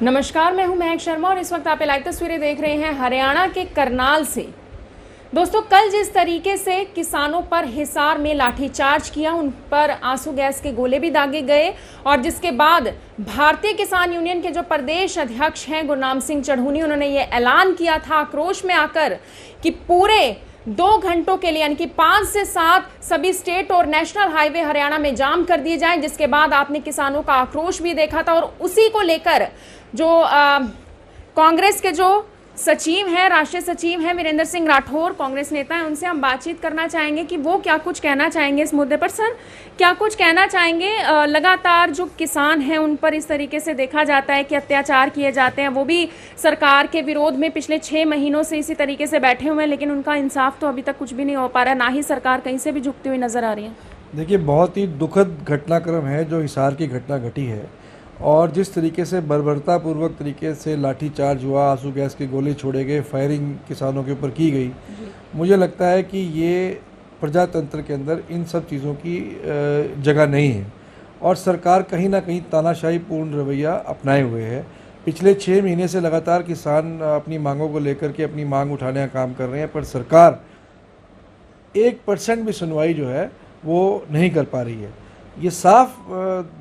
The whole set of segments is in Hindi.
नमस्कार, मैं हूं महक शर्मा और इस वक्त आप लाइव तस्वीरें देख रहे हैं हरियाणा के करनाल से। दोस्तों, कल जिस तरीके से किसानों पर हिसार में लाठीचार्ज किया, उन पर आंसू गैस के गोले भी दागे गए और जिसके बाद भारतीय किसान यूनियन के जो प्रदेश अध्यक्ष हैं गुरनाम सिंह चढ़ूनी, उन्होंने ये ऐलान किया था आक्रोश में आकर कि पूरे 2 घंटों के लिए यानी कि 5 से 7 सभी स्टेट और नेशनल हाईवे हरियाणा में जाम कर दिए जाएं। जिसके बाद आपने किसानों का आक्रोश भी देखा था और उसी को लेकर जो कांग्रेस के जो सचिव हैं, राष्ट्रीय सचिव हैं वीरेंद्र सिंह राठौर, कांग्रेस नेता हैं, उनसे हम बातचीत करना चाहेंगे कि वो क्या कुछ कहना चाहेंगे इस मुद्दे पर। सर, क्या कुछ कहना चाहेंगे? लगातार जो किसान हैं उन पर इस तरीके से देखा जाता है कि अत्याचार किए जाते हैं, वो भी सरकार के विरोध में पिछले 6 महीनों से इसी तरीके से बैठे हुए हैं, लेकिन उनका इंसाफ तो अभी तक कुछ भी नहीं हो पा रहा है, ना ही सरकार कहीं से भी झुकती हुई नजर आ रही है। देखिए, बहुत ही दुखद घटनाक्रम है जो हिसार की घटना घटी है और जिस तरीके से बर्बरतापूर्वक तरीके से लाठीचार्ज हुआ, आंसू गैस के गोले छोड़े गए, फायरिंग किसानों के ऊपर की गई, मुझे लगता है कि ये प्रजातंत्र के अंदर इन सब चीज़ों की जगह नहीं है और सरकार कहीं ना कहीं तानाशाही पूर्ण रवैया अपनाए हुए है। पिछले 6 महीने से लगातार किसान अपनी मांगों को लेकर के अपनी मांग उठाने का काम कर रहे हैं, पर सरकार 1% भी सुनवाई जो है वो नहीं कर पा रही है। ये साफ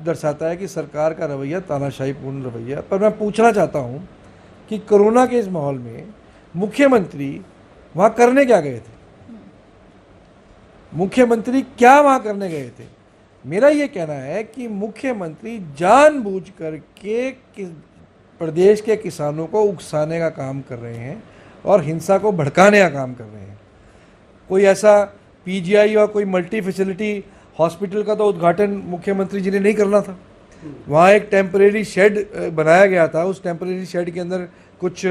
दर्शाता है कि सरकार का रवैया तानाशाही पूर्ण रवैया। पर मैं पूछना चाहता हूँ कि कोरोना के इस माहौल में मुख्यमंत्री वहाँ करने क्या गए थे? मुख्यमंत्री क्या वहाँ करने गए थे? मेरा ये कहना है कि मुख्यमंत्री जानबूझ करके प्रदेश के किसानों को उकसाने का काम कर रहे हैं और हिंसा को भड़काने का काम कर रहे हैं। कोई ऐसा पीजीआई और कोई मल्टी फैसिलिटी हॉस्पिटल का तो उद्घाटन मुख्यमंत्री जी ने नहीं करना था। वहाँ एक टेम्परेरी शेड बनाया गया था, उस टेम्परेरी शेड के अंदर कुछ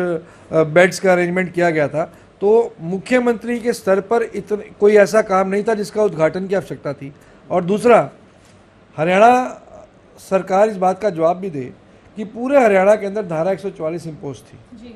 बेड्स का अरेंजमेंट किया गया था। तो मुख्यमंत्री के स्तर पर इतने कोई ऐसा काम नहीं था जिसका उद्घाटन की आवश्यकता थी। और दूसरा, हरियाणा सरकार इस बात का जवाब भी दे कि पूरे हरियाणा के अंदर धारा 144 इम्पोज थी जी।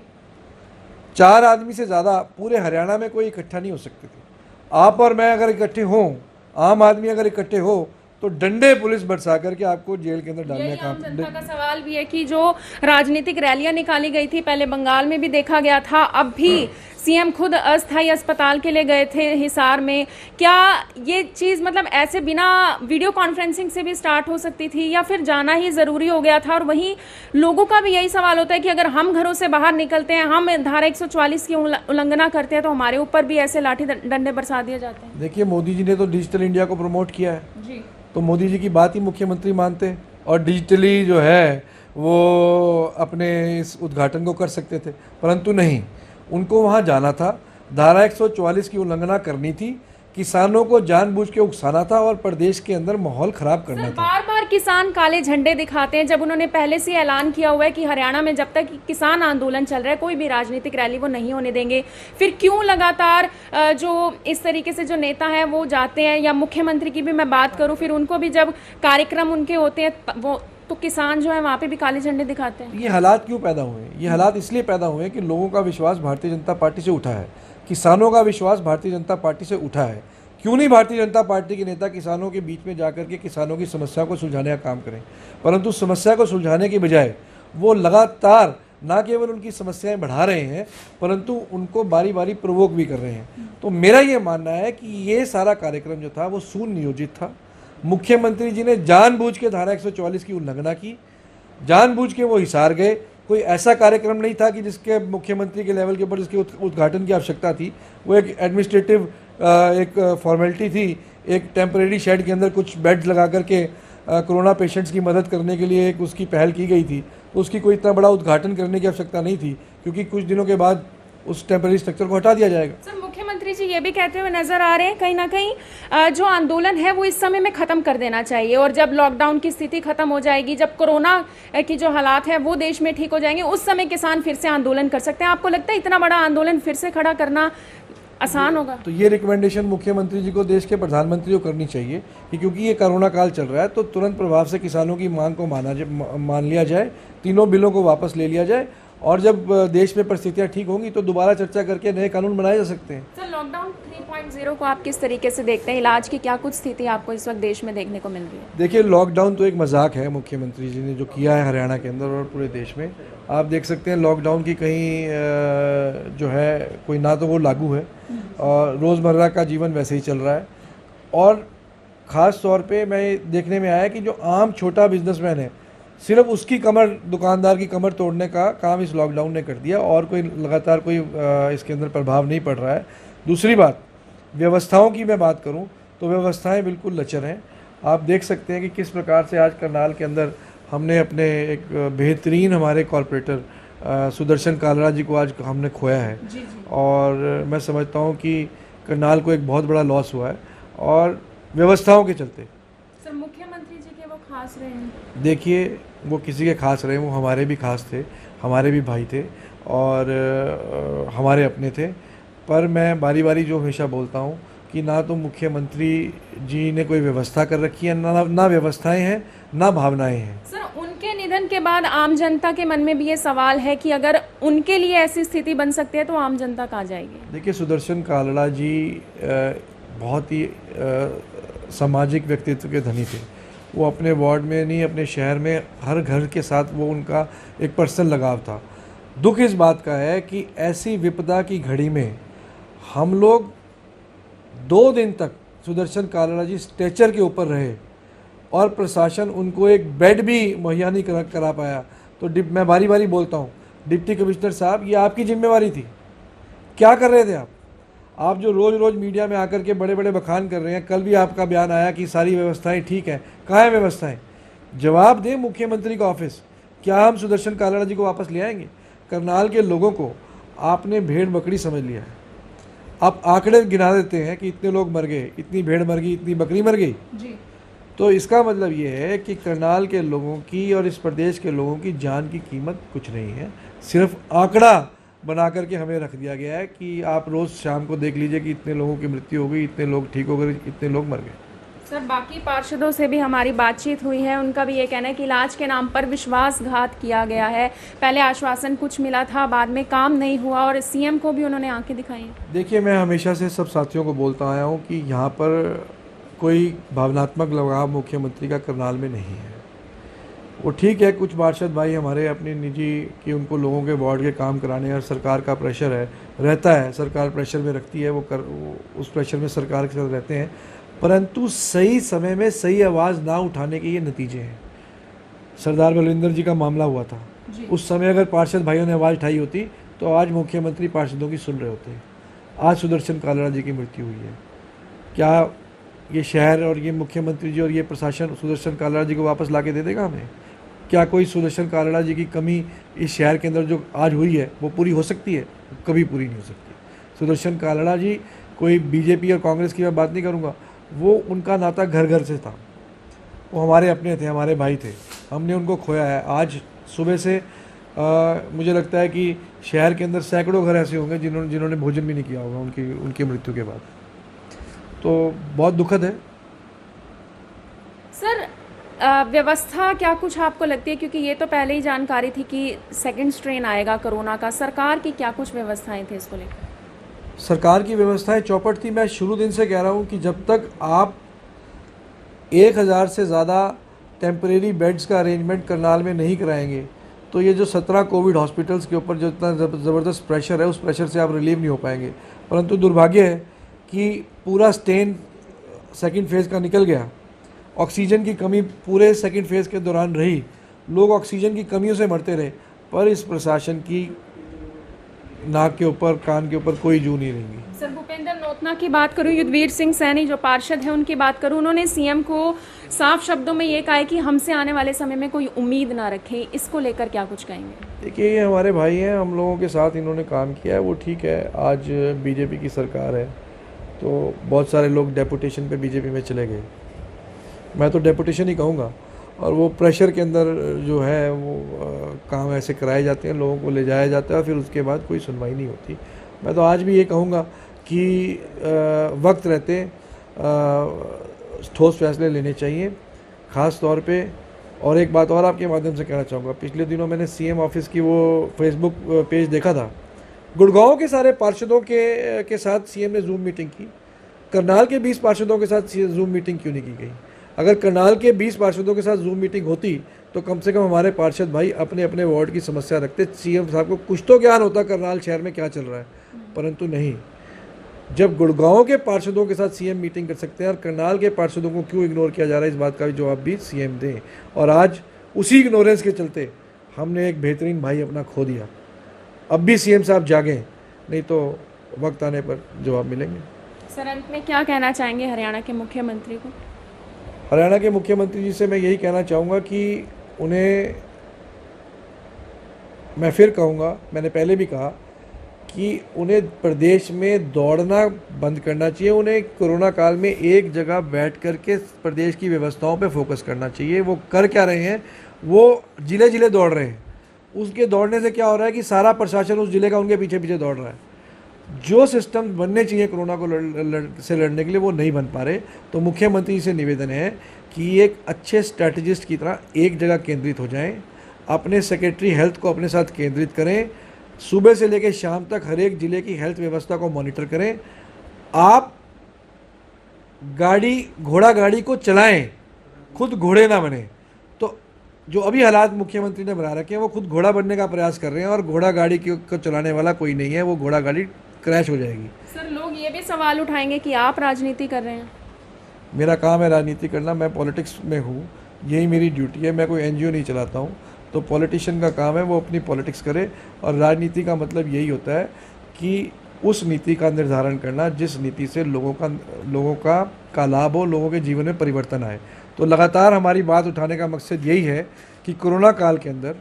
4 आदमी से ज़्यादा पूरे हरियाणा में कोई इकट्ठा नहीं हो सकते थे। आप और मैं अगर इकट्ठे हों, आम आदमी अगर इकट्ठे हो तो डंडे पुलिस बरसा करके आपको जेल के अंदर डालने का काम। जनता का सवाल भी है कि जो राजनीतिक रैलियां निकाली गई थी, पहले बंगाल में भी देखा गया था, अब भी सीएम खुद अस्थायी अस्पताल के लिए गए थे हिसार में। क्या ये चीज़ मतलब ऐसे बिना वीडियो कॉन्फ्रेंसिंग से भी स्टार्ट हो सकती थी या फिर जाना ही ज़रूरी हो गया था? और वहीं लोगों का भी यही सवाल होता है कि अगर हम घरों से बाहर निकलते हैं, हम धारा 144 की उल्लंघना करते हैं, तो हमारे ऊपर भी ऐसे लाठी डंडे बरसा दिए जाते हैं। देखिए, मोदी जी ने तो डिजिटल इंडिया को प्रमोट किया है जी, तो मोदी जी की बात ही मुख्यमंत्री मानते हैं और डिजिटली जो है वो अपने इस उद्घाटन को कर सकते थे, परंतु नहीं, उनको वहाँ जाना था, धारा 144 की उल्लंघना करनी थी, किसानों को जानबूझ के उकसाना था और प्रदेश के अंदर माहौल खराब करना था। बार बार किसान काले झंडे दिखाते हैं, जब उन्होंने पहले से ऐलान किया हुआ है कि हरियाणा में जब तक किसान आंदोलन चल रहा है कोई भी राजनीतिक रैली वो नहीं होने देंगे, फिर क्यों लगातार जो इस तरीके से जो नेता हैं वो जाते हैं? या मुख्यमंत्री की भी मैं बात करूं, फिर उनको भी जब कार्यक्रम उनके होते हैं वो तो किसान जो है वहाँ पे भी काले झंडे दिखाते हैं। ये हालात क्यों पैदा हुए? ये हालात इसलिए पैदा हुए कि लोगों का विश्वास भारतीय जनता पार्टी से उठा है, किसानों का विश्वास भारतीय जनता पार्टी से उठा है। क्यों नहीं भारतीय जनता पार्टी के नेता किसानों के बीच में जाकर के किसानों की समस्या को सुलझाने का काम करें? परंतु समस्या को सुलझाने की बजाय वो लगातार ना केवल उनकी समस्याएं बढ़ा रहे हैं परंतु उनको बारी बारी प्रवोक भी कर रहे हैं। तो मेरा ये मानना है कि ये सारा कार्यक्रम जो था वो सुनियोजित था। मुख्यमंत्री जी ने जानबूझ के धारा 144 की उल्लंघना की, जानबूझ के वो हिसार गए। कोई ऐसा कार्यक्रम नहीं था कि जिसके मुख्यमंत्री के लेवल के ऊपर जिसके उद्घाटन की आवश्यकता थी। वो एक एडमिनिस्ट्रेटिव एक फॉर्मेलिटी थी, एक टेम्परेरी शेड के अंदर कुछ बेड्स लगा करके कोरोना पेशेंट्स की मदद करने के लिए एक उसकी पहल की गई थी। तो उसकी कोई इतना बड़ा उद्घाटन करने की आवश्यकता नहीं थी क्योंकि कुछ दिनों के बाद उस टेम्परेरी स्ट्रक्चर को हटा दिया जाएगा। सर, मुख्यमंत्री जी ये भी कहते हुए नजर आ रहे हैं कहीं ना कहीं जो आंदोलन है वो इस समय में खत्म कर देना चाहिए और जब लॉकडाउन की स्थिति खत्म हो जाएगी, जब कोरोना की जो हालात है वो देश में ठीक हो जाएंगे, उस समय किसान फिर से आंदोलन कर सकते हैं। आपको लगता है इतना बड़ा आंदोलन फिर से खड़ा करना आसान होगा? तो ये रिकमेंडेशन मुख्यमंत्री जी को देश के प्रधानमंत्री को करनी चाहिए कि क्योंकि ये कोरोना काल चल रहा है तो तुरंत प्रभाव से किसानों की मांग को मान लिया जाए, तीनों बिलों को वापस ले लिया जाए और जब देश में परिस्थितियाँ ठीक होंगी तो दोबारा चर्चा करके नए कानून बनाए जा सकते हैं। सर, लॉकडाउन 3.0 को आप किस तरीके से देखते हैं? इलाज की क्या कुछ स्थिति आपको इस वक्त देश में देखने को मिल रही है? देखिए, लॉकडाउन तो एक मजाक है मुख्यमंत्री जी ने जो किया है हरियाणा के अंदर और पूरे देश में। आप देख सकते हैं लॉकडाउन की कहीं जो है कोई ना तो वो लागू है और रोज़मर्रा का जीवन वैसे ही चल रहा है। और ख़ास तौर पे मैं देखने में आया कि जो आम छोटा बिजनेसमैन है, सिर्फ उसकी कमर, दुकानदार की कमर तोड़ने का काम इस लॉकडाउन ने कर दिया और कोई लगातार कोई इसके अंदर प्रभाव नहीं पड़ रहा है। दूसरी बात, व्यवस्थाओं की मैं बात करूं तो व्यवस्थाएं बिल्कुल लचर हैं। आप देख सकते हैं कि किस प्रकार से आज करनाल के अंदर हमने अपने एक बेहतरीन हमारे कॉरपोरेटर सुदर्शन कालरा जी को आज हमने खोया है। जी। और मैं समझता हूं कि करनाल को एक बहुत बड़ा लॉस हुआ है और व्यवस्थाओं के चलते। सर, मुख्यमंत्री जी के वो खास रहे हैं? देखिए, वो किसी के खास रहे, वो हमारे भी खास थे, हमारे भी भाई थे और हमारे अपने थे। पर मैं बारी बारी जो हमेशा बोलता हूँ कि ना तो मुख्यमंत्री जी ने कोई व्यवस्था कर रखी है, ना व्यवस्थाएं हैं, ना भावनाएं हैं। सर, उनके निधन के बाद आम जनता के मन में भी ये सवाल है कि अगर उनके लिए ऐसी स्थिति बन सकती है तो आम जनता कहाँ जाएगी? देखिए, सुदर्शन कालरा जी बहुत ही सामाजिक व्यक्तित्व के धनी थे। वो अपने वार्ड में नहीं, अपने शहर में हर घर के साथ वो उनका एक पर्सनल लगाव था। दुख इस बात का है कि ऐसी विपदा की घड़ी में हम लोग 2 दिन तक सुदर्शन कालरा जी स्ट्रेचर के ऊपर रहे और प्रशासन उनको एक बेड भी मुहैया नहीं करा पाया। तो मैं बारी बारी बोलता हूँ, डिप्टी कमिश्नर साहब, ये आपकी जिम्मेवारी थी। क्या कर रहे थे आप जो रोज़ रोज़ मीडिया में आकर के बड़े बड़े बखान कर रहे हैं। कल भी आपका बयान आया कि सारी व्यवस्थाएं ठीक हैं। कहाँ है व्यवस्थाएं? जवाब दें मुख्यमंत्री का ऑफिस। क्या हम सुदर्शन कालरा जी को वापस ले आएंगे? करनाल के लोगों को आपने भेड़ बकरी समझ लिया है। आप आंकड़े गिना देते हैं कि इतने लोग मर गए, इतनी भेड़ मर गई, इतनी बकरी मर गई जी। तो इसका मतलब ये है कि करनाल के लोगों की और इस प्रदेश के लोगों की जान की कीमत कुछ नहीं है। सिर्फ आंकड़ा बना करके हमें रख दिया गया है कि आप रोज़ शाम को देख लीजिए कि इतने लोगों की मृत्यु हो गई, इतने लोग ठीक हो गए, इतने लोग मर गए। सर, बाकी पार्षदों से भी हमारी बातचीत हुई है। उनका भी ये कहना है कि इलाज के नाम पर विश्वासघात किया गया है। पहले आश्वासन कुछ मिला था, बाद में काम नहीं हुआ और सीएम को भी उन्होंने आंखें दिखाई हैं। देखिए, मैं हमेशा से सब साथियों को बोलता आया हूँ कि यहाँ पर कोई भावनात्मक लगाव मुख्यमंत्री का करनाल में नहीं है। वो ठीक है, कुछ पार्षद भाई हमारे अपनी निजी कि उनको लोगों के वार्ड के काम कराने और सरकार का प्रेशर है, रहता है, सरकार प्रेशर में रखती है, वो उस प्रेशर में सरकार के साथ रहते हैं। परंतु सही समय में सही आवाज़ ना उठाने के ये नतीजे हैं। सरदार बलविंदर जी का मामला हुआ था, उस समय अगर पार्षद भाइयों ने आवाज़ उठाई होती तो आज मुख्यमंत्री पार्षदों की सुन रहे होते। आज सुदर्शन कालरा जी की मृत्यु हुई है। क्या ये शहर और ये मुख्यमंत्री जी और ये प्रशासन सुदर्शन कालरा जी को वापस ला के दे देगा हमें? क्या कोई सुदर्शन कालरा जी की कमी इस शहर के अंदर जो आज हुई है वो पूरी हो सकती है? कभी पूरी नहीं हो सकती। सुदर्शन कालरा जी कोई बीजेपी और कांग्रेस की मैं बात नहीं करूँगा, वो उनका नाता घर घर से था। वो हमारे अपने थे, हमारे भाई थे। हमने उनको खोया है। आज सुबह से मुझे लगता है कि शहर के अंदर सैकड़ों घर ऐसे होंगे जिन्होंने भोजन भी नहीं किया होगा उनकी मृत्यु के बाद। तो बहुत दुखद है। सर, व्यवस्था क्या कुछ आपको लगती है, क्योंकि ये तो पहले ही जानकारी थी कि सेकंड स्ट्रेन आएगा कोरोना का, सरकार की क्या कुछ व्यवस्थाएं थी इसको लेकर? सरकार की व्यवस्थाएं चौपट थी। मैं शुरू दिन से कह रहा हूं कि जब तक आप 1000 से ज़्यादा टेम्परेरी बेड्स का अरेंजमेंट करनाल में नहीं कराएंगे तो ये जो 17 कोविड हॉस्पिटल्स के ऊपर जो इतना ज़बरदस्त प्रेशर है, उस प्रेशर से आप रिलीव नहीं हो पाएंगे। परंतु दुर्भाग्य है कि पूरा स्टेन सेकंड फेज़ का निकल गया। ऑक्सीजन की कमी पूरे सेकंड फेज़ के दौरान रही। लोग ऑक्सीजन की कमियों से मरते रहे, पर इस प्रशासन की नाक के ऊपर, कान के ऊपर कोई जू नहीं रहेंगी। सर, भूपेंद्र नोतना की बात करूं, युद्धवीर सिंह सैनी जो पार्षद हैं उनकी बात करूं, उन्होंने सीएम को साफ शब्दों में ये कहा है कि हमसे आने वाले समय में कोई उम्मीद ना रखें। इसको लेकर क्या कुछ कहेंगे? देखिए, ये हमारे भाई हैं, हम लोगों के साथ इन्होंने काम किया है, वो ठीक है। आज बीजेपी की सरकार है तो बहुत सारे लोग डेपुटेशन पे बीजेपी में चले गए। मैं तो डेपुटेशन ही कहूँगा। और वो प्रेशर के अंदर जो है वो काम ऐसे कराए जाते हैं, लोगों को ले जाया जाता है, फिर उसके बाद कोई सुनवाई नहीं होती। मैं तो आज भी ये कहूँगा कि वक्त रहते ठोस फैसले लेने चाहिए। ख़ास तौर पे और एक बात और आपके माध्यम से कहना चाहूँगा, पिछले दिनों मैंने सीएम ऑफिस की वो फेसबुक पेज देखा था। गुड़गांव के सारे पार्षदों के साथ सीएम ने जूम मीटिंग की, करनाल के 20 पार्षदों के साथ जूम मीटिंग क्यों नहीं की गई? अगर करनाल के 20 पार्षदों के साथ जूम मीटिंग होती तो कम से कम हमारे पार्षद भाई अपने अपने वार्ड की समस्या रखते, सीएम साहब को कुछ तो ज्ञान होता करनाल शहर में क्या चल रहा है, परंतु नहीं। जब गुड़गांव के पार्षदों के साथ सीएम मीटिंग कर सकते हैं और करनाल के पार्षदों को क्यों इग्नोर किया जा रहा है, इस बात का भी जवाब भी सीएम दें। और आज उसी इग्नोरेंस के चलते हमने एक बेहतरीन भाई अपना खो दिया। अब भी सीएम साहब जागें, नहीं तो वक्त आने पर जवाब मिलेंगे। सर, अंत में क्या कहना चाहेंगे हरियाणा के मुख्यमंत्री को? हरियाणा के मुख्यमंत्री जी से मैं यही कहना चाहूँगा कि उन्हें, मैं फिर कहूँगा, मैंने पहले भी कहा कि उन्हें प्रदेश में दौड़ना बंद करना चाहिए। उन्हें कोरोना काल में एक जगह बैठ कर के प्रदेश की व्यवस्थाओं पे फोकस करना चाहिए। वो कर क्या रहे हैं? वो जिले जिले दौड़ रहे हैं। उसके दौड़ने से क्या हो रहा है कि सारा प्रशासन उस जिले का उनके पीछे पीछे दौड़ रहा है। जो सिस्टम बनने चाहिए कोरोना को से लड़ने के लिए वो नहीं बन पा रहे। तो मुख्यमंत्री से निवेदन है कि एक अच्छे स्ट्रैटेजिस्ट की तरह एक जगह केंद्रित हो जाएं, अपने सेक्रेटरी हेल्थ को अपने साथ केंद्रित करें, सुबह से लेकर शाम तक हर एक ज़िले की हेल्थ व्यवस्था को मॉनिटर करें। आप घोड़ा गाड़ी को चलाएं, खुद घोड़े ना बने। तो जो अभी हालात मुख्यमंत्री ने बना रखे हैं वो खुद घोड़ा बनने का प्रयास कर रहे हैं और घोड़ा गाड़ी को चलाने वाला कोई नहीं है, वो घोड़ा गाड़ी क्रैश हो जाएगी। सर, लोग ये भी सवाल उठाएंगे कि आप राजनीति कर रहे हैं। मेरा काम है राजनीति करना, मैं पॉलिटिक्स में हूँ, यही मेरी ड्यूटी है। मैं कोई एनजीओ नहीं चलाता हूँ। तो पॉलिटिशियन का काम है वो अपनी पॉलिटिक्स करे, और राजनीति का मतलब यही होता है कि उस नीति का निर्धारण करना जिस नीति से लोगों का लाभ हो, लोगों के जीवन में परिवर्तन आए। तो लगातार हमारी बात उठाने का मकसद यही है कि कोरोना काल के अंदर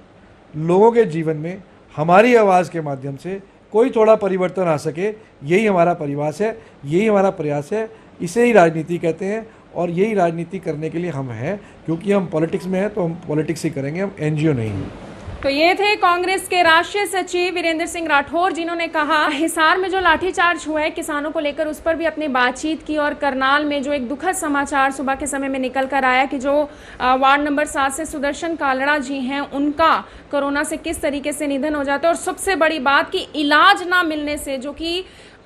लोगों के जीवन में हमारी आवाज़ के माध्यम से कोई थोड़ा परिवर्तन आ सके, यही हमारा प्रयास है, यही हमारा प्रयास है। इसे ही राजनीति कहते हैं और यही राजनीति करने के लिए हम हैं, क्योंकि हम पॉलिटिक्स में हैं तो हम पॉलिटिक्स ही करेंगे, हम एनजीओ नहीं हैं। तो ये थे कांग्रेस के राष्ट्रीय सचिव वीरेंद्र सिंह राठौर, जिन्होंने कहा हिसार में जो लाठीचार्ज हुआ है किसानों को लेकर, उस पर भी अपनी बातचीत की। और करनाल में जो एक दुखद समाचार सुबह के समय में निकल कर आया कि जो वार्ड नंबर 7 से सुदर्शन कालड़ा जी हैं, उनका कोरोना से किस तरीके से निधन हो जाता है। और सबसे बड़ी बात कि इलाज ना मिलने से, जो कि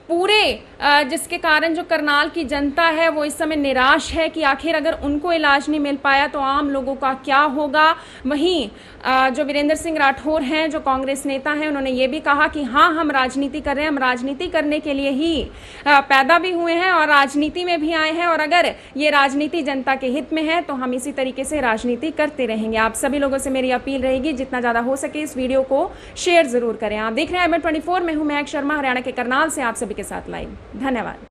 पूरे जिसके कारण जो करनाल की जनता है वो इस समय निराश है कि आखिर अगर उनको इलाज नहीं मिल पाया तो आम लोगों का क्या होगा। वहीं जो वीरेंद्र सिंह राठौर हैं, जो कांग्रेस नेता हैं, उन्होंने ये भी कहा कि हाँ, हम राजनीति कर रहे हैं, हम राजनीति करने के लिए ही पैदा भी हुए हैं और राजनीति में भी आए हैं, और अगर ये राजनीति जनता के हित में है तो हम इसी तरीके से राजनीति करते रहेंगे। आप सभी लोगों से मेरी अपील रहेगी, जितना ज़्यादा हो सके इस वीडियो को शेयर ज़रूर करें। आप देख रहे हैं IMN24, मैं हूँ महक शर्मा, हरियाणा के करनाल से आप सभी के साथ लाइव। धन्यवाद।